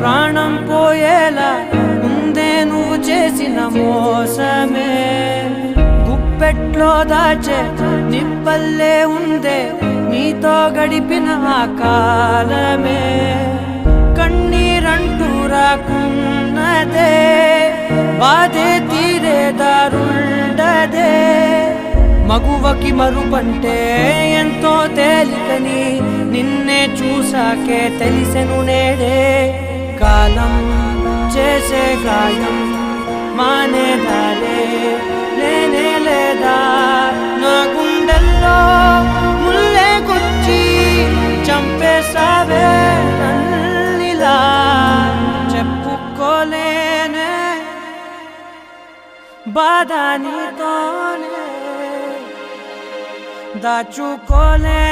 ప్రాణం పోయేలా ఉందే నువ్వు చేసిన మోసమే గుప్పెట్లో దాచే నిప్పల్లే ఉందే నీతో గడిపిన ఆ కాలమే కన్నీరంటూ రాకున్నదే బాధే తీరే దారుండదే మగువకి మరుపంటే ఎంతో తేలికని నిన్నే చూసాకే తెలిసెను నేడే కాలం చేసే గాయం మానేదాలే లేనే లేదా నా గుండెల్లో ముల్లే గుచ్చి చంపేసావే నన్నిలా చెప్పుకోలేనే బాధ నీతోనే దాచుకోలే